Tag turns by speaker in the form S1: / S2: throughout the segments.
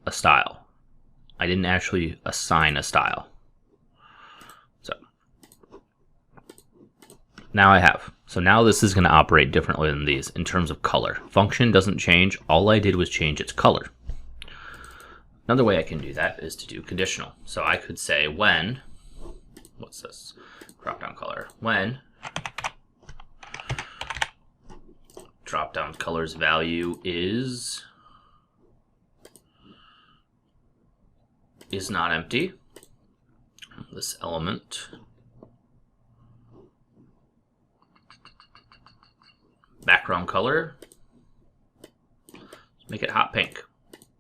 S1: a style. I didn't actually assign a style. So now I have. So now this is going to operate differently than these in terms of color. Function doesn't change. All I did was change its color. Another way I can do that is to do conditional. So I could say when, what's this? Drop down color. When drop down color's value is not empty, this element background color, let's make it hot pink.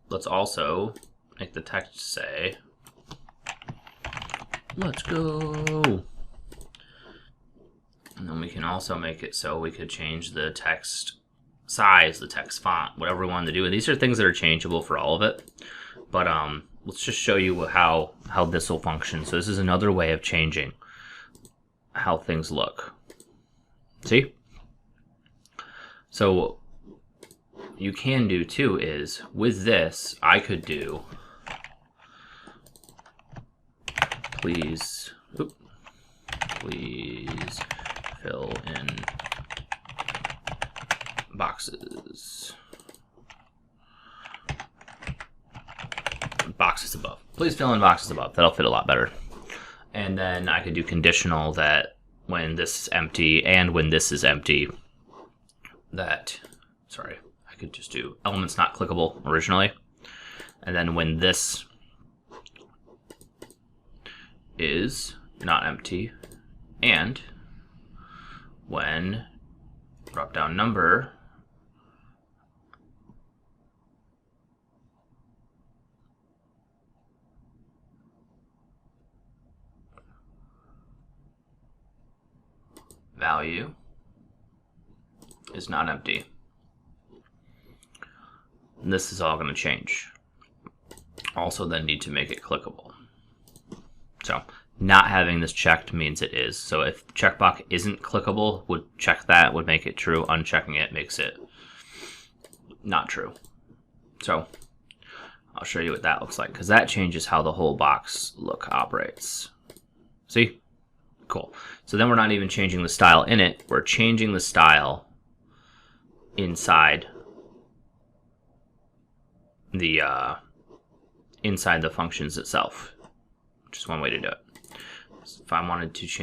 S1: Let's also make the text say, let's go. And then we can also make it so we could change the text size, the text font, whatever we wanted to do. And these are things that are changeable for all of it. But let's just show you how this will function. So this is another way of changing how things look. See? So what you can do too is with this, I could do please fill in boxes above. Please fill in boxes above. That'll fit a lot better. And then I could do conditional that when this is empty and when this is empty, that, sorry, I could just do elements not clickable originally. And then when this is not empty and when drop down number value is not empty. And this is all going to change. Also then need to make it clickable. So not having this checked means it is. So if checkbox isn't clickable, would check that, would make it true. Unchecking it makes it not true. So I'll show you what that looks like, because that changes how the whole box look operates. See? Cool. So then we're not even changing the style in it. We're changing the style inside the functions itself, which is one way to do it. So if I wanted to change